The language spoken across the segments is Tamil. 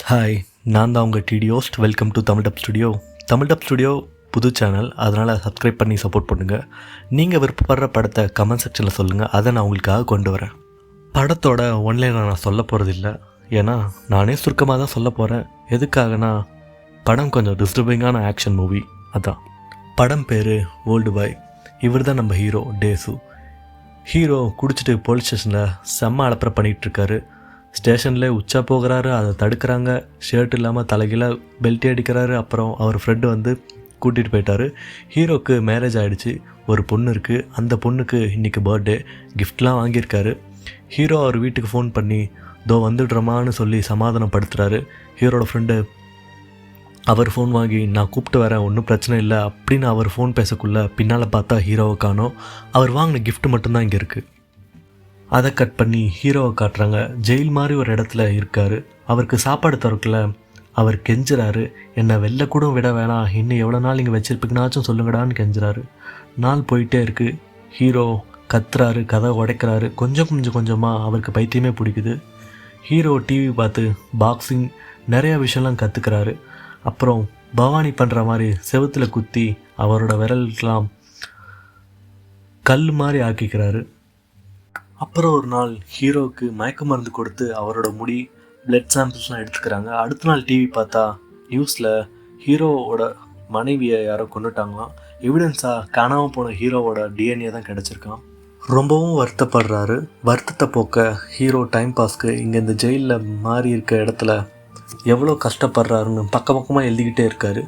ஹாய், நான் தான் உங்கள் DD host. Welcome to Tamil dub studio. Tamil dub studio புது சேனல், அதனால் சப்ஸ்கிரைப் பண்ணி சப்போர்ட் பண்ணுங்கள். நீங்கள் விருப்பப்படுற படத்தை கமெண்ட் செக்ஷனில் சொல்லுங்கள், அதை நான் உங்களுக்காக கொண்டு வரேன். படத்தோட ஒன்லைனை நான் சொல்ல போகிறதில்ல, ஏன்னா நானே சுருக்கமாக தான் சொல்ல போகிறேன். எதுக்காகனா படம் கொஞ்சம் டிஸ்டர்பிங்கான ஆக்ஷன் மூவி, அதான். படம் பேர் ஓல்டு பாய். இவர் தான் நம்ம ஹீரோ டேசு. ஹீரோ குடிச்சிட்டு போலீஸ் ஸ்டேஷனில் செம்ம அலப்பறை பண்ணிகிட்ருக்காரு. ஸ்டேஷனில் உச்சா போகிறாரு, அதை தடுக்கிறாங்க. ஷர்ட் இல்லாமல் தலைகீழ பெல்ட்டி அடிக்கிறாரு. அப்புறம் அவர் ஃப்ரெண்டு வந்து கூட்டிகிட்டு போயிட்டார். ஹீரோக்கு மேரேஜ் ஆகிடுச்சு, ஒரு பொண்ணு இருக்குது. அந்த பொண்ணுக்கு இன்றைக்கி பர்த்டே, கிஃப்ட்லாம் வாங்கியிருக்காரு. ஹீரோ அவர் வீட்டுக்கு ஃபோன் பண்ணி தோ வந்துடுறமான்னு சொல்லி சமாதானப்படுத்துகிறாரு. ஹீரோட ஃப்ரெண்டு அவர் ஃபோன் வாங்கி நான் கூப்பிட்டு வரேன், ஒன்றும் பிரச்சனை இல்லை அப்படின்னு அவர் ஃபோன் பேசக்குள்ளே பின்னால் பார்த்தா ஹீரோவை காணோம். அவர் வாங்கின கிஃப்ட் மட்டும்தான் இங்கே இருக்குது. அதை கட் பண்ணி ஹீரோவை காட்டுறாங்க. ஜெயில் மாதிரி ஒரு இடத்துல இருக்கார். அவருக்கு சாப்பாடு தரக்குள்ள அவர் கெஞ்சுறாரு, என்னை வெளில கூட விட வேணாம், இன்னும் எவ்வளோ நாள் இங்கே வச்சுருப்பீங்கனாச்சும் சொல்லுங்கடான்னு கெஞ்சுறாரு. நாள் போயிட்டே இருக்குது. ஹீரோ கத்துறாரு, கதை உடைக்கிறாரு. கொஞ்சமாக அவருக்கு பைத்தியமே பிடிக்குது. ஹீரோ டிவி பார்த்து பாக்ஸிங் நிறையா விஷயம்லாம் கற்றுக்கிறாரு. அப்புறம் பவானி பண்ணுற மாதிரி செவுத்தில் குத்தி அவரோட விரலுக்கெல்லாம் கல் மாதிரி ஆக்கிக்கிறாரு. அப்புறம் ஒரு நாள் ஹீரோவுக்கு மயக்க மருந்து கொடுத்து அவரோட முடி பிளட் சாம்பிள்ஸ்லாம் எடுத்துக்கிறாங்க. அடுத்த நாள் டிவி பார்த்தா நியூஸில் ஹீரோவோட மனைவியை யாரோ கொண்டுட்டாங்களாம். எவிடன்ஸாக காணாமல் போன ஹீரோவோட டிஎன்ஏ தான் கிடச்சிருக்கான். ரொம்பவும் வருத்தப்படுறாரு. வருத்தத்தை போக்க ஹீரோ டைம் பாஸ்க்கு இங்கே இந்த ஜெயிலில் மாறி இருக்க இடத்துல எவ்வளோ கஷ்டப்படுறாருன்னு பக்கமாக எழுதிக்கிட்டே இருக்கார்.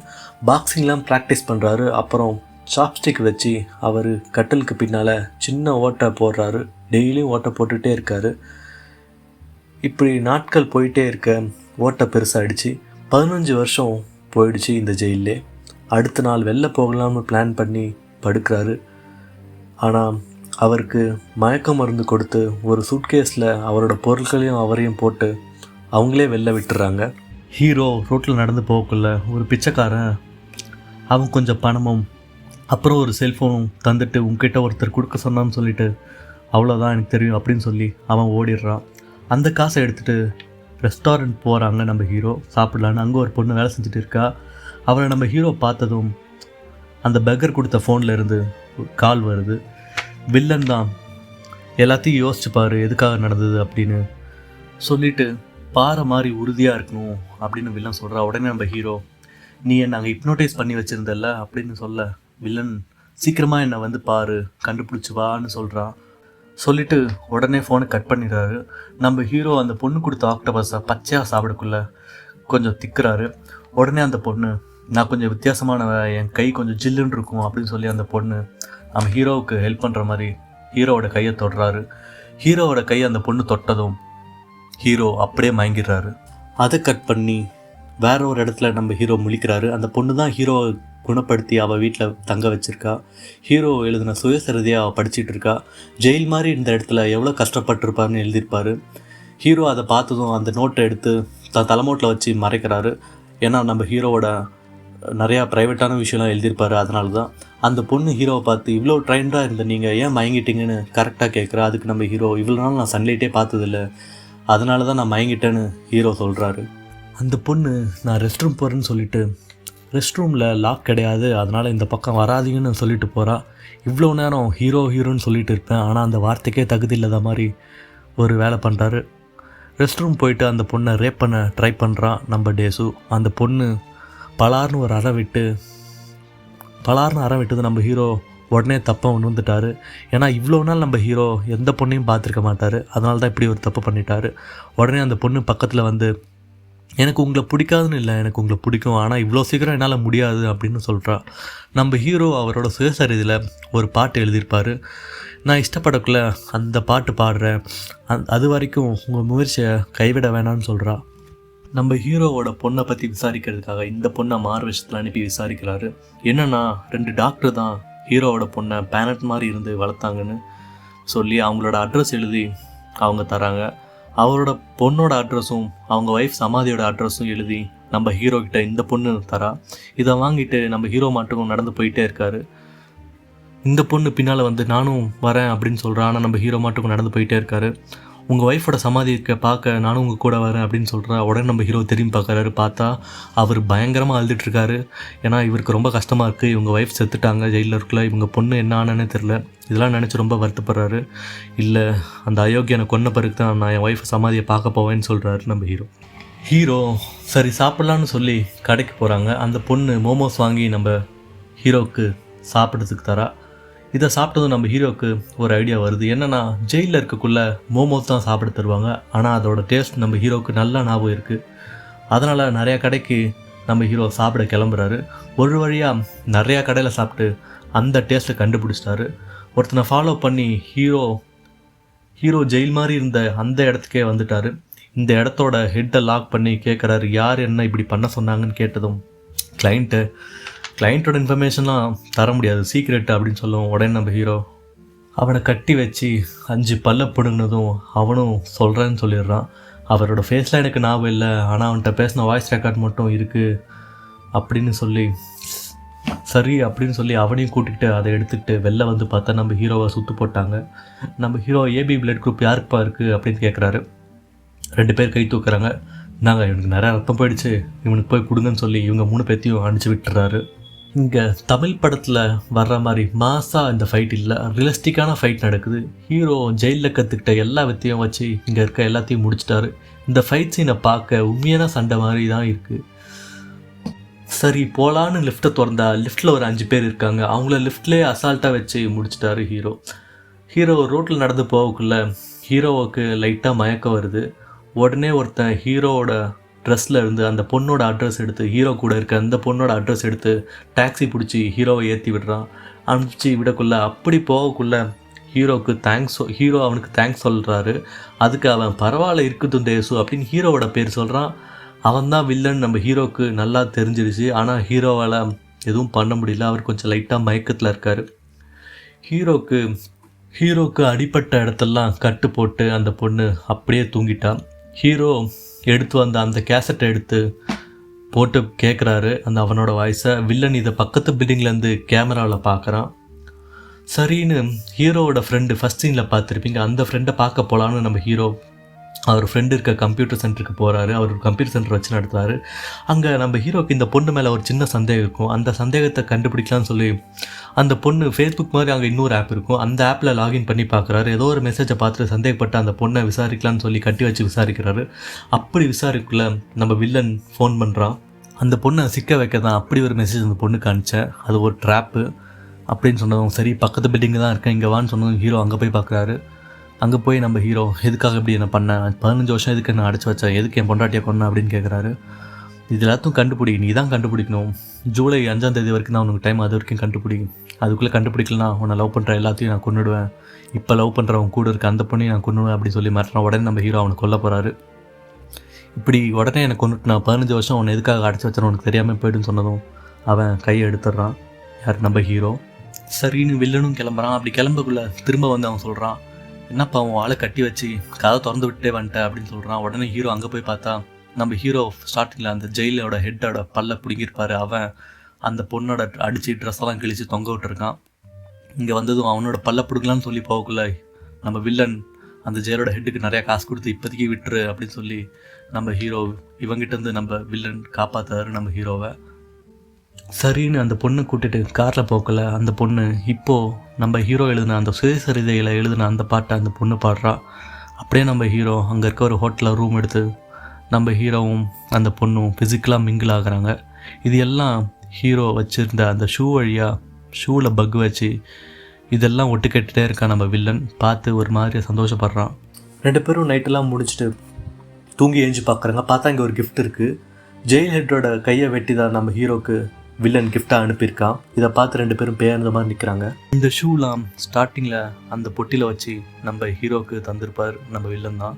பாக்ஸிங்லாம் ப்ராக்டிஸ் பண்ணுறாரு. அப்புறம் சாப்ஸ்டிக் வச்சு அவர் கட்டலுக்கு பின்னால் சின்ன ஓட்டை போடுறாரு. டெய்லியும் ஓட்டை போட்டுகிட்டே இருக்கார். இப்படி நாட்கள் போயிட்டே இருக்க ஓட்டை பெருசாகிடுச்சு. 15 வருஷம் போயிடுச்சு இந்த ஜெயிலே. அடுத்த நாள் வெளில போகலாம்னு பிளான் பண்ணி படுக்கிறாரு. ஆனால் அவருக்கு மயக்க மருந்து கொடுத்து ஒரு சூட்கேஸில் அவரோட பொருட்களையும் அவரையும் போட்டு அவங்களே வெளில விட்டுறாங்க. ஹீரோ ரோட்டில் நடந்து போகக்குள்ள ஒரு பிச்சைக்காரன் அவன் கொஞ்சம் பணமும் அப்புறம் ஒரு செல்ஃபோனும் தந்துட்டு உங்ககிட்ட ஒருத்தர் கொடுக்க சொன்னான்னு சொல்லிட்டு அவ்வளோதான் எனக்கு தெரியும் அப்படின்னு சொல்லி அவன் ஓடிடுறான். அந்த காசை எடுத்துகிட்டு ரெஸ்டாரண்ட் போகிறாங்க நம்ம ஹீரோ சாப்பிட்லான்னு. அங்கே ஒரு பொண்ணு வேலை செஞ்சுட்டு இருக்கா. அவரை நம்ம ஹீரோ பார்த்ததும் அந்த பெக்கர் கொடுத்த ஃபோனில் இருந்து கால் வருது. வில்லன் தான் எல்லாத்தையும் யோசிச்சுப்பார் எதுக்காக நடந்தது அப்படின்னு சொல்லிட்டு பாறை மாதிரி உறுதியாக இருக்கணும் அப்படின்னு வில்லன் சொல்கிறா. உடனே நம்ம ஹீரோ நீ என்னை அங்கே ஹிப்னோட்டைஸ் பண்ணி வச்சுருந்தல்ல அப்படின்னு சொல்ல வில்லன் சீக்கிரமாக என்னை வந்து பாரு, கண்டுபிடிச்சி வான்னு சொல்கிறான். சொல்லிவிட்டு உடனே ஃபோனை கட் பண்ணிடுறாரு. நம்ம ஹீரோ அந்த பொண்ணு கொடுத்த ஆக்டோபஸை பச்சையாக சாப்பிடக்குள்ள கொஞ்சம் திக்குறாரு. உடனே அந்த பொண்ணு நான் கொஞ்சம் வித்தியாசமானவ, என் கை கொஞ்சம் ஜில்லுன்னு இருக்கும் அப்படின்னு சொல்லி அந்த பொண்ணு நம்ம ஹீரோவுக்கு ஹெல்ப் பண்ணுற மாதிரி ஹீரோவோட கையை தொடுறாரு. ஹீரோவோட கையை அந்த பொண்ணு தொட்டதும் ஹீரோ அப்படியே மயங்கிடுறாரு. அதை கட் பண்ணி வேற ஒரு இடத்துல நம்ம ஹீரோ முழிக்கிறாரு. அந்த பொண்ணு தான் ஹீரோவை குணப்படுத்தி அவள் வீட்டில் தங்க வச்சுருக்கா. ஹீரோ எழுதின சுயசரிதையாக அவள் படிச்சுட்டு இருக்கா. ஜெயில் மாதிரி இந்த இடத்துல எவ்வளோ கஷ்டப்பட்டுருப்பாருன்னு எழுதியிருப்பார். ஹீரோ அதை பார்த்ததும் அந்த நோட்டை எடுத்து தலைமோட்டில் வச்சு மறைக்கிறாரு. ஏன்னா நம்ம ஹீரோவோட நிறையா ப்ரைவேட்டான விஷயம்லாம் எழுதியிருப்பார். அதனால தான் அந்த பொண்ணு ஹீரோவை பார்த்து இவ்வளோ ட்ரைண்டாக இருந்த நீங்கள் ஏன் மயங்கிட்டீங்கன்னு கரெக்டாக கேட்குறா. அதுக்கு நம்ம ஹீரோ இவ்வளோ நாள் நான் சன்லைட்டே பார்த்ததில்ல, அதனால தான் நான் மயங்கிட்டேன்னு ஹீரோ சொல்கிறாரு. அந்த பொண்ணு நான் ரெஸ்ட் ரூம் போகிறேன்னு சொல்லிவிட்டு ரெஸ்ட் ரூமில் லாக் கிடையாது, அதனால் இந்த பக்கம் வராதிங்கன்னு சொல்லிட்டு போகிறா. இவ்வளோ நேரம் ஹீரோன்னு சொல்லிட்டு இருப்பேன், ஆனால் அந்த வார்த்தைக்கே தகுதி இல்லாத மாதிரி ஒரு வேலை பண்ணுறாரு. ரெஸ்ட் ரூம் போயிட்டு அந்த பொண்ணை ரேப் பண்ண ட்ரை பண்ணுறான் நம்ம டேசு. அந்த பொண்ணு பலார்னு ஒரு அறை விட்டது நம்ம ஹீரோ உடனே தப்பாக உணர்ந்துட்டார். ஏன்னா இவ்வளோ நாள் நம்ம ஹீரோ எந்த பொண்ணையும் பார்த்துருக்க மாட்டார், அதனால தான் இப்படி ஒரு தப்பு பண்ணிட்டார். உடனே அந்த பொண்ணு பக்கத்தில் வந்து எனக்கு உங்களை பிடிக்காதுன்னு இல்லை, எனக்கு உங்களை பிடிக்கும், ஆனால் இவ்வளோ சீக்கிரம் என்னால் முடியாது அப்படின்னு சொல்கிறா. நம்ம ஹீரோ அவரோட சுயசரிதையில் ஒரு பாட்டு எழுதியிருப்பார். நான் இஷ்டப்படக்குள்ள அந்த பாட்டு பாடுறேன், அது வரைக்கும் உங்கள் முயற்சியை கைவிட வேணான்னு சொல்கிறா. நம்ம ஹீரோவோட பொண்ணை பற்றி விசாரிக்கிறதுக்காக இந்த பொண்ணை மார்வெஷத்தில் அனுப்பி விசாரிக்கிறாரு. என்னென்னா 2 டாக்டர் தான் ஹீரோவோட பொண்ணை பேனட் மாதிரி இருந்து வளர்த்தாங்கன்னு சொல்லி அவங்களோட அட்ரஸ் எழுதி அவங்க தராங்க. அவரோட பொண்ணோட அட்ரஸும் அவங்க ஒய்ஃப் சமாதியோட அட்ரஸும் எழுதி நம்ம ஹீரோ கிட்ட இந்த பொண்ணு தரா. இதை வாங்கிட்டு நம்ம ஹீரோ மட்டும் நடந்து போயிட்டே இருக்காரு. இந்த பொண்ணு பின்னால் வந்து நானும் வரேன் அப்படின்னு சொல்கிறா. ஆனால் நம்ம ஹீரோ மட்டும் நடந்து போயிட்டே இருக்காரு. உங்கள் ஒய்ஃபோட சமாதி பார்க்க நானும் உங்கள் கூட வரேன் அப்படின்னு சொல்கிறா. உடனே நம்ம ஹீரோ திரும்பி பார்க்குறாரு. பார்த்தா அவர் பயங்கரமாக அழுதுட்டுருக்காரு. ஏன்னா இவருக்கு ரொம்ப கஷ்டமாக இருக்குது. இவங்க ஒய்ஃப் செத்துட்டாங்க, ஜெயிலில் இருக்குல்ல, இவங்க பொண்ணு என்ன ஆனேன்னு தெரில. இதெல்லாம் நினச்சி ரொம்ப வருத்தப்படுறாரு. இல்லை, அந்த அயோக்கியனை கொன்ன பிறகு தான் நான் என் ஒய்ஃப் சமாதியை பார்க்க போவேன்னு சொல்கிறாரு நம்ம ஹீரோ. சரி சாப்பிட்லான்னு சொல்லி கடைக்கு போகிறாங்க. அந்த பொண்ணு மோமோஸ் வாங்கி நம்ம ஹீரோவுக்கு சாப்பிட்றதுக்கு தரா. இதை சாப்பிட்டதும் நம்ம ஹீரோவுக்கு ஒரு ஐடியா வருது. என்னென்னா, ஜெயிலில் இருக்கக்குள்ளே மோமோஸ் தான் சாப்பிட தருவாங்க, ஆனால் அதோட டேஸ்ட் நம்ம ஹீரோவுக்கு நல்லா ஞாபகம் இருக்குது. அதனால் நிறையா கடைக்கு நம்ம ஹீரோ சாப்பிட கிளம்புறாரு. ஒரு வழியாக நிறையா கடையில் சாப்பிட்டு அந்த டேஸ்ட்டை கண்டுபிடிச்சிட்டாரு. ஒருத்தனை ஃபாலோ பண்ணி ஹீரோ ஜெயில் மாதிரி இருந்த அந்த இடத்துக்கே வந்துட்டார். இந்த இடத்தோட ஹெட்டை லாக் பண்ணி கேட்குறாரு, யார் என்ன இப்படி பண்ண சொன்னாங்கன்னு. கேட்டதும் கிளைண்ட்டோட இன்ஃபர்மேஷன்லாம் தர முடியாது, சீக்ரெட் அப்படின்னு சொல்லுவோம். உடனே நம்ம ஹீரோ அவனை கட்டி வச்சு 5 பல்ல பிடுங்கினதும் அவனும் சொல்கிறேன்னு சொல்லிடுறான். அவரோட ஃபேஸ்லாம் எனக்கு ஞாபகம் இல்லை, ஆனால் அவன்கிட்ட பேசின வாய்ஸ் ரெக்கார்ட் மட்டும் இருக்குது அப்படின்னு சொல்லி, சரி அப்படின்னு சொல்லி அவனையும் கூட்டிகிட்டு அதை எடுத்துக்கிட்டு வெளில வந்து பார்த்தா நம்ம ஹீரோவை சுற்று போட்டாங்க. நம்ம ஹீரோ ஏபி பிளட் குரூப் யாருக்குப்பா இருக்குது அப்படின்னு கேட்குறாரு. 2 பேர் கை தூக்குறாங்க. நாங்கள் இவனுக்கு நிறையா ரத்தம் போயிடுச்சு, இவனுக்கு போய் கொடுங்கன்னு சொல்லி இவங்க 3 பேர்த்தையும் அனுப்பிச்சி விட்டுறாரு. இங்கே தமிழ் படத்தில் வர்ற மாதிரி மாசாக இந்த ஃபைட் இல்லை, ரியலிஸ்டிக்கான ஃபைட் நடக்குது. ஹீரோ ஜெயிலில் கற்றுக்கிட்ட எல்லா வித்தையும் வச்சு இங்கே இருக்க எல்லாத்தையும் முடிச்சிட்டாரு. இந்த ஃபைட் சீனை பார்க்க உண்மையான சண்டை மாதிரி தான் இருக்குது. சரி போகலான்னு லிஃப்ட்டை திறந்தா லிஃப்ட்டில் ஒரு 5 பேர் இருக்காங்க. அவங்கள லிஃப்ட்லேயே அசால்ட்டாக வச்சு முடிச்சிட்டாரு ஹீரோ ரோட்டில் நடந்து போகக்குள்ள ஹீரோவுக்கு லைட்டாக மயக்கம் வருது. உடனே ஒருத்தன் ஹீரோவோட ட்ரெஸ்ஸில் இருந்து அந்த பொண்ணோட அட்ரஸ் எடுத்து, ஹீரோ கூட இருக்க அந்த பொண்ணோட அட்ரஸ் எடுத்து டாக்ஸி பிடிச்சி ஹீரோவை ஏற்றி விடுறான். அனுப்பிச்சி விடக்குள்ள அப்படி போகக்குள்ள ஹீரோ அவனுக்கு தேங்க்ஸ் சொல்கிறாரு. அதுக்கு அவன் பரவாயில்ல இருக்குது தேசு அப்படின்னு ஹீரோவோட பேர் சொல்கிறான். அவன் தான் வில்லன் நம்ம ஹீரோவுக்கு நல்லா தெரிஞ்சிருச்சு. ஆனால் ஹீரோவால் எதுவும் பண்ண முடியல, அவர் கொஞ்சம் லைட்டாக மயக்கத்தில் இருக்கார். ஹீரோவுக்கு அடிப்பட்ட இடத்தெல்லாம் கட்டு போட்டு அந்த பொண்ணு அப்படியே தூங்கிட்டான். ஹீரோ எடுத்து வந்த அந்த கேசட்டை எடுத்து போட்டு கேட்குறாரு அந்த அவனோட வாய்ஸை. வில்லன் இதை பக்கத்து பில்டிங்லேருந்து கேமராவில் பார்க்குறான். சரின்னு ஹீரோவோட ஃப்ரெண்டு ஃபஸ்ட் சீனில் பார்த்துருப்பீங்க, அந்த ஃப்ரெண்டை பார்க்க போகலான்னு நம்ம ஹீரோ அவர் ஃப்ரெண்டு இருக்க கம்ப்யூட்டர் சென்டருக்கு போகிறாரு. அவர் கம்ப்யூட்டர் சென்டர் வச்சு நடத்துகிறாரு. அங்கே நம்ம ஹீரோக்கு இந்த பொண்ணு மேலே ஒரு சின்ன சந்தேகம் இருக்கும். அந்த சந்தேகத்தை கண்டுபிடிக்கலான்னு சொல்லி அந்த பொண்ணு ஃபேஸ்புக் மாதிரி அங்கே இன்னொரு ஆப் இருக்கும், அந்த ஆப்பில் லாகின் பண்ணி பார்க்குறாரு. ஏதோ ஒரு மெசேஜை பார்த்துட்டு சந்தேகப்பட்டு அந்த பொண்ணை விசாரிக்கலான்னு சொல்லி கட்டி வச்சு விசாரிக்கிறாரு. அப்படி விசாரிக்கல நம்ம வில்லன் ஃபோன் பண்ணுறான். அந்த பொண்ணை சிக்க வைக்க தான் அப்படி ஒரு மெசேஜ் அந்த பொண்ணுக்கு அனுப்பிச்சேன், அது ஒரு ட்ராப்பு அப்படின்னு சொன்னதும், சரி பக்கத்து பில்டிங்கு தான் இருக்கேன் இங்கே வான்னு சொன்னதும் ஹீரோ அங்கே போய் பார்க்குறாரு. அங்கே போய் நம்ம ஹீரோ எதுக்காக இப்படி என்ன பண்ணேன், 15 வருஷம் எதுக்கு என்ன அடைச்சி வச்சேன், எதுக்கு என் பொண்டாட்டியை கொண்டேன் அப்படின்னு கேட்குறாரு. இது எல்லாத்தையும் கண்டுபிடி, நீ தான் கண்டுபிடிக்கணும். ஜூலை 5ஆம் தேதி வரைக்கும் தான் உனக்கு டைம், அது வரைக்கும் கண்டுபிடி. அதுக்குள்ளே கண்டுபிடிக்கலனா உன்னை லவ் பண்ணுற எல்லாத்தையும் நான் கொண்டுடுவேன், இப்போ லவ் பண்ணுறவன் கூட இருக்க அந்த பொண்ணையும் நான் கொண்டுடுவேன் அப்படின்னு சொல்லி மாட்டினான். உடனே நம்ம ஹீரோ அவனை கொல்ல போகிறாரு. இப்படி உடனே எனக்கு கொண்டுட்டு நான் 15 வருஷம் உன்னை எதுக்காக அடைச்சி வச்சேன்னு உனக்கு தெரியாமல் போய்டுன்னு சொன்னதும் அவன் கையை எடுத்துடுறான். யார் நம்ம ஹீரோ. சரின்னு வில்லனும் கிளம்புறான். அப்படி கிளம்பக்குள்ளே திரும்ப வந்து அவன் சொல்கிறான், என்னப்பா அவன் ஆளை கட்டி வச்சு கதை திறந்து விட்டே வந்துட்டேன் அப்படின்னு சொல்கிறான். உடனே ஹீரோ அங்கே போய் பார்த்தா நம்ம ஹீரோ ஸ்டார்டிங்கில் அந்த ஜெயிலோட ஹெட்டோட பல்ல பிடிங்கிருப்பார். அவன் அந்த பொண்ணோட அடித்து ட்ரெஸ்ஸெல்லாம் கிழித்து தொங்க விட்டுருக்கான். இங்கே வந்ததும் அவனோட பல்ல பிடுங்கலான்னு சொல்லி போகக்குள்ள நம்ம வில்லன் அந்த ஜெயிலோட ஹெட்டுக்கு நிறையா காசு கொடுத்து இப்போதைக்கு விட்டுரு அப்படின்னு சொல்லி நம்ம ஹீரோ இவங்கிட்டேருந்து நம்ம வில்லன் காப்பாற்றுறாரு நம்ம ஹீரோவை. சரின்னு அந்த பொண்ணு கூட்டிட்டு காரில் போக்கல. அந்த பொண்ணு இப்போது நம்ம ஹீரோ எழுதின அந்த சுயசரிதையில் எழுதின அந்த பாட்டை அந்த பொண்ணு பாடுறா. அப்படியே நம்ம ஹீரோ அங்கே இருக்க ஒரு ஹோட்டலில் ரூம் எடுத்து நம்ம ஹீரோவும் அந்த பொண்ணும் ஃபிசிக்கலாக மிங்கிள் ஆகுறாங்க. இது எல்லாம் ஹீரோ வச்சுருந்த அந்த ஷூவில் பக் வச்சு இதெல்லாம் ஒட்டு கேட்டுகிட்டே இருக்கான் நம்ம வில்லன். பார்த்து ஒரு மாதிரி சந்தோஷப்படுறான். 2 பேரும் நைட்டெல்லாம் முடிச்சுட்டு தூங்கி எழுஞ்சி பார்க்குறாங்க. பார்த்தா இங்கே ஒரு கிஃப்ட் இருக்குது. ஜெயில் ஹெட்டோட கையை வெட்டி தான் நம்ம ஹீரோக்கு வில்லன் கிஃப்டாக அனுப்பியிருக்கான். இதை பார்த்து 2 பேரும் பேர்ந்த மாதிரி நிற்கிறாங்க. இந்த ஷூலாம் ஸ்டார்டிங்கில் அந்த பொட்டியில் வச்சு நம்ம ஹீரோவுக்கு தந்திருப்பார் நம்ம வில்லன் தான்.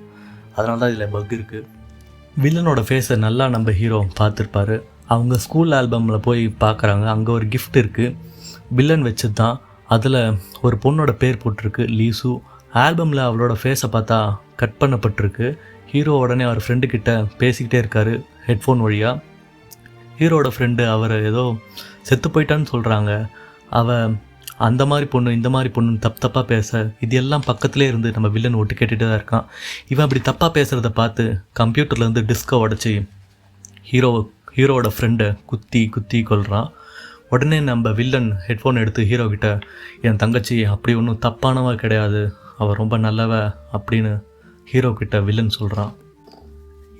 அதனால தான் இதில் பக் இருக்குது. வில்லனோட ஃபேஸை நல்லா நம்ம ஹீரோ பார்த்துருப்பாரு. அவங்க ஸ்கூல் ஆல்பமில் போய் பார்க்குறாங்க. அங்கே ஒரு கிஃப்ட் இருக்குது, வில்லன் வச்சது தான். அதில் ஒரு பொண்ணோட பேர் போட்டிருக்கு, லீசு. ஆல்பமில் அவளோட ஃபேஸை பார்த்தா கட் பண்ணப்பட்டிருக்கு. ஹீரோ உடனே அவர் ஃப்ரெண்டுக்கிட்ட பேசிக்கிட்டே இருக்கார் ஹெட்ஃபோன் வழியாக. ஹீரோட ஃப்ரெண்டு அவர் ஏதோ செத்து போயிட்டான்னு சொல்கிறாங்க. அந்த மாதிரி பொண்ணு இந்த மாதிரி பொண்ணுன்னு தப்பாக பேச இது எல்லாம் பக்கத்துலேயே இருந்து நம்ம வில்லன் ஒட்டு கேட்டுகிட்டு தான் இருக்கான். இவன் அப்படி தப்பாக பேசுகிறத பார்த்து கம்ப்யூட்டர்லேருந்து டிஸ்கை உடச்சி ஹீரோவோட ஃப்ரெண்டை குத்தி கொள்கிறான். உடனே நம்ம வில்லன் ஹெட்ஃபோன் எடுத்து ஹீரோ கிட்ட, என் தங்கச்சி அப்படி ஒன்றும் தப்பானவ கிடையாது, அவள் ரொம்ப நல்லவ அப்படின்னு ஹீரோ கிட்ட வில்லன் சொல்கிறான்.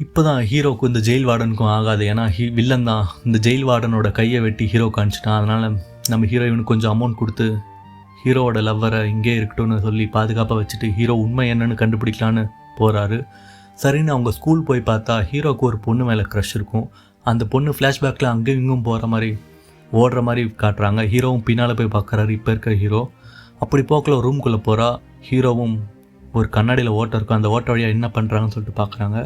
இப்போ தான் ஹீரோவுக்கு இந்த ஜெயில் வார்டனுக்கும் ஆகாது. ஏன்னா வில்லன் தான் இந்த ஜெயில் வார்டனோட கையை வெட்டி ஹீரோ காமிச்சிட்டான். அதனால் நம்ம ஹீரோயினுக்கு கொஞ்சம் அமௌண்ட் கொடுத்து ஹீரோவோட லவ்வரை இங்கே இருக்கட்டும்னு சொல்லி பாதுகாப்பாக வச்சுட்டு ஹீரோ உண்மை என்னன்னு கண்டுபிடிக்கலான்னு போகிறாரு. சரின்னு அவங்க ஸ்கூல் போய் பார்த்தா ஹீரோவுக்கு ஒரு பொண்ணு மேலே க்ரஷ் இருக்கும். அந்த பொண்ணு ஃப்ளாஷ்பேக்கில் அங்கேயும் இங்கும் போகிற மாதிரி ஓடுற மாதிரி காட்டுறாங்க. ஹீரோவும் பின்னால் போய் பார்க்குறாரு இப்போ இருக்கிற ஹீரோ. அப்படி போக்கில் ரூம்குள்ளே போகிறா. ஹீரோவும் ஒரு கண்ணாடியில் ஓட்டை இருக்கும், அந்த ஓட்டை வழியாக என்ன பண்ணுறாங்கன்னு சொல்லிட்டு பார்க்குறாங்க.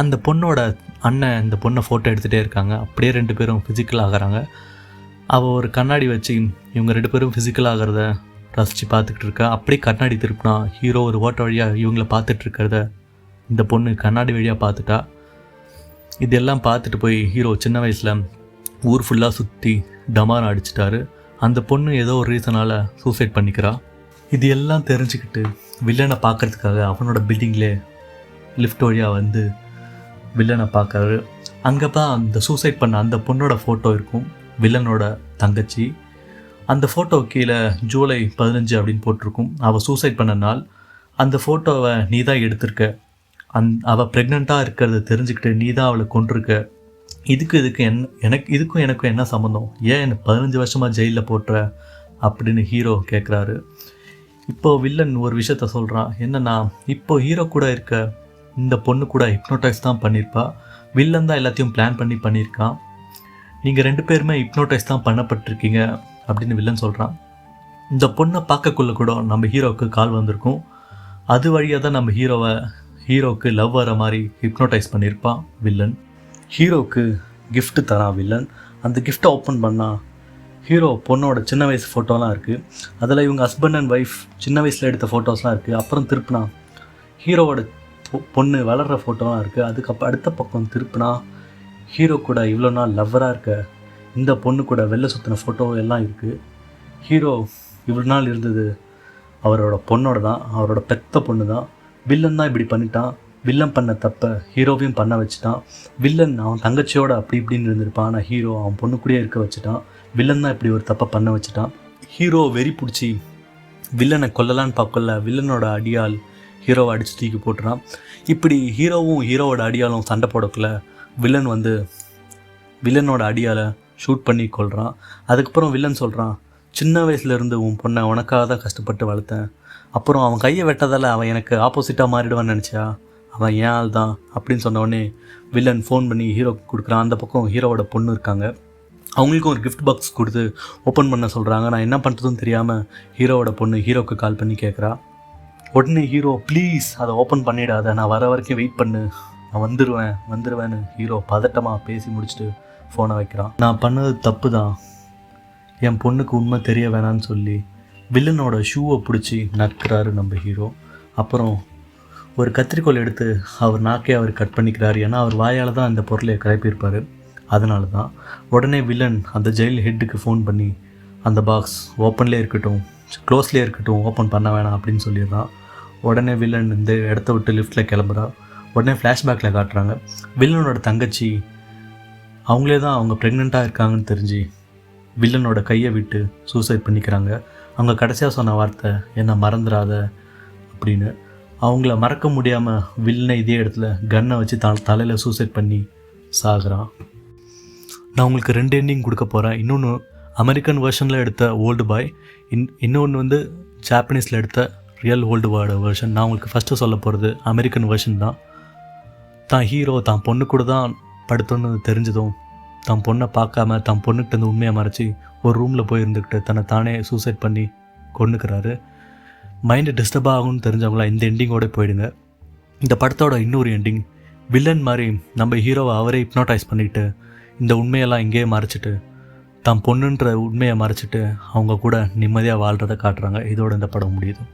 அந்த பொண்ணோட அண்ணன் இந்த பொண்ணை ஃபோட்டோ எடுத்துகிட்டே இருக்காங்க. அப்படியே 2 பேரும் ஃபிசிக்கல் ஆகிறாங்க. அவள் ஒரு கண்ணாடி வச்சு இவங்க 2 பேரும் ஃபிசிக்கல் ஆகிறத ரசித்து பார்த்துக்கிட்டு இருக்கா. அப்படியே கண்ணாடி திருப்பினா ஹீரோ ஒரு ஓட்டை வழியாக இவங்கள பார்த்துட்ருக்கிறத இந்த பொண்ணு கண்ணாடி வழியாக பார்த்துட்டா. இதெல்லாம் பார்த்துட்டு போய் ஹீரோ சின்ன வயசில் ஊர் ஃபுல்லாக சுற்றி டமாரம் அடிச்சிட்டாரு. அந்த பொண்ணு ஏதோ ஒரு ரீசனால் சூசைட் பண்ணிக்கிறா. இது எல்லாம் தெரிஞ்சுக்கிட்டு வில்லனை பார்க்குறதுக்காக அவனோட பில்டிங்லே லிஃப்ட் வழியாக வந்து வில்லனை பார்க்குறாரு. அங்கே தான் அந்த சூசைட் பண்ண அந்த பொண்ணோட ஃபோட்டோ இருக்கும், வில்லனோட தங்கச்சி. அந்த ஃபோட்டோ கீழே ஜூலை 15 அப்படின்னு போட்டிருக்கும். அவள் சூசைட் பண்ண நாள். அந்த ஃபோட்டோவை நீ தான் எடுத்திருக்க, அவள் ப்ரெக்னெண்ட்டாக இருக்கிறத தெரிஞ்சுக்கிட்டு நீ தான் அவளை கொண்டிருக்க. இதுக்கும் எனக்கும் என்ன சம்மந்தம், ஏன் எனக்கு 15 வருஷமாக ஜெயிலில் போட்டுற அப்படின்னு ஹீரோ கேட்குறாரு. இப்போது வில்லன் ஒரு விஷயத்த சொல்கிறான். என்னென்னா, இப்போது ஹீரோ கூட இருக்க இந்த பொண்ணு கூட ஹிப்னோடைஸ் தான் பண்ணியிருப்பா. வில்லன் தான் எல்லாத்தையும் பிளான் பண்ணியிருக்கான். நீங்கள் 2 பேருமே ஹிப்னோடைஸ் தான் பண்ணப்பட்டிருக்கீங்க அப்படின்னு வில்லன் சொல்கிறான். இந்த பொண்ணை பார்க்கக்குள்ள கூட நம்ம ஹீரோவுக்கு கால் வந்திருக்கும். அது வழியாக தான் நம்ம ஹீரோவுக்கு லவ் வர மாதிரி ஹிப்னோடைஸ் பண்ணியிருப்பான் வில்லன். ஹீரோவுக்கு கிஃப்ட்டு தரான் வில்லன். அந்த கிஃப்ட்டை ஓப்பன் பண்ணால் ஹீரோ பொண்ணோட சின்ன வயசு ஃபோட்டோலாம் இருக்குது. அதில் இவங்க ஹஸ்பண்ட் அண்ட் ஒய்ஃப் சின்ன வயசில் எடுத்த ஃபோட்டோஸ்லாம் இருக்குது. அப்புறம் திருப்பினா ஹீரோவோட பொண்ணு வளர்கிற ஃபோட்டோலாம் இருக்குது. அதுக்கப்புறம் அடுத்த பக்கம் திருப்பினா ஹீரோ கூட இவ்வளோ நாள் லவ்வராக இருக்க இந்த பொண்ணு கூட வெளில சுற்றின ஃபோட்டோ எல்லாம் இருக்குது. ஹீரோ இவ்வளோ நாள் இருந்தது அவரோட பொண்ணோட தான், அவரோட பெத்த பொண்ணு தான். வில்லன் தான் இப்படி பண்ணிட்டான். வில்லன் பண்ண தப்பை ஹீரோவையும் பண்ண வச்சுட்டான். வில்லன் அவன் தங்கச்சியோட அப்படி இப்படின்னு இருந்திருப்பான். ஆனால் ஹீரோ அவன் பொண்ணு கூடயே இருக்க வச்சுட்டான். வில்லன் தான் இப்படி ஒரு தப்பை பண்ண வச்சுட்டான். ஹீரோ வெறி பிடிச்சி வில்லனை கொல்லலான்னு பார்க்கல, வில்லனோட அடியால் ஹீரோவை அடித்து தூக்கி போட்டுறான். இப்படி ஹீரோவோட அடியாலும் சண்டை போடக்குள்ள வில்லன் வந்து வில்லனோட அடியாலை ஷூட் பண்ணி கொள்கிறான். அதுக்கப்புறம் வில்லன் சொல்கிறான், சின்ன வயசுலேருந்து உன் பொண்ணை உனக்காக தான் கஷ்டப்பட்டு வளர்த்தேன். அப்புறம் அவன் கையை வெட்டதால் அவன் எனக்கு ஆப்போசிட்டாக மாறிடுவான்னு நினச்சா, அவன் ஏன் ஆள் தான் அப்படின்னு சொன்ன உடனே வில்லன் ஃபோன் பண்ணி ஹீரோக்கு கொடுக்குறான். அந்த பக்கம் ஹீரோவோட பொண்ணு இருக்காங்க. அவங்களுக்கும் ஒரு கிஃப்ட் பாக்ஸ் கொடுத்து ஓப்பன் பண்ண சொல்கிறாங்க. நான் என்ன பண்ணுறதுன்னு தெரியாமல் ஹீரோவோட பொண்ணு ஹீரோவுக்கு கால் பண்ணி கேட்குறா. உடனே ஹீரோ, ப்ளீஸ் அதை ஓப்பன் பண்ணிடாத, நான் வர வரைக்கும் வெயிட் பண்ணு, நான் வந்துடுவேன்னு ஹீரோ பதட்டமாக பேசி முடிச்சுட்டு ஃபோனை வைக்கிறான். நான் பண்ணது தப்பு தான், என் பொண்ணுக்கு உண்மை தெரிய வேணான்னு சொல்லி வில்லனோட ஷூவை பிடிச்சி நக்கிறாரு நம்ம ஹீரோ. அப்புறம் ஒரு கத்திரிக்கோல் எடுத்து அவர் நாக்கே அவர் கட் பண்ணிக்கிறாரு. ஏன்னா அவர் வாயால் தான் அந்த பொருளை கிளப்பியிருப்பார். அதனால தான் உடனே வில்லன் அந்த ஜெயில் ஹெட்டுக்கு ஃபோன் பண்ணி அந்த பாக்ஸ் ஓப்பன்லேயே இருக்கட்டும், க்ளோஸ்லேயே இருக்கட்டும், ஓப்பன் பண்ண வேணாம் அப்படின்னு சொல்லிடுறான். உடனே வில்லன் இந்த இடத்த விட்டு லிஃப்ட்டில் கிளம்புறா. உடனே ஃப்ளாஷ்பேக்கில் காட்டுறாங்க வில்லனோட தங்கச்சி அவங்களே தான் அவங்க ப்ரெக்னெண்ட்டாக இருக்காங்கன்னு தெரிஞ்சு வில்லனோட கையை விட்டு சூசைட் பண்ணிக்கிறாங்க. அவங்க கடைசியாக சொன்ன வார்த்தை, என்னை மறந்துடாத அப்படின்னு. அவங்கள மறக்க முடியாமல் வில்லனை இதே இடத்துல கன்னை வச்சு தலையில் சூசைட் பண்ணி சாகுறான். நான் உங்களுக்கு 2 எண்டிங் கொடுக்க போகிறேன். இன்னொன்று அமெரிக்கன் வெர்ஷனில் எடுத்த ஓல்டு பாய், இன்னொன்று வந்து ஜாப்பனீஸில் எடுத்த ரியல் ஓல்டு பாயோட வெர்ஷன். நான் உங்களுக்கு ஃபஸ்ட்டு சொல்ல போகிறது அமெரிக்கன் வெர்ஷன் தான் ஹீரோ தான் பொண்ணு கூட தான் படுத்தோன்னு தெரிஞ்சதும் தன் பொண்ணை பார்க்காம தன் பொண்ணுக்கிட்ட வந்து உண்மையை மறைச்சி ஒரு ரூமில் போய் இருந்துக்கிட்டு தன்னை தானே சூசைட் பண்ணி கொண்டுக்கிறாரு. மைண்டு டிஸ்டர்ப் ஆகும்னு தெரிஞ்சவங்களாம் இந்த எண்டிங்கோட போயிடுங்க. இந்த படத்தோட இன்னொரு எண்டிங் வில்லன் மாதிரி நம்ம ஹீரோவை அவரே ஹிப்னோடைஸ் பண்ணிவிட்டு இந்த உண்மையெல்லாம் இங்கேயே மறைச்சிட்டு தன் பொண்ணுன்ற உண்மையை மறைச்சிட்டு அவங்க கூட நிம்மதியாக வாழ்கிறத காட்டுறாங்க. இதோட இந்த படம் முடியுது.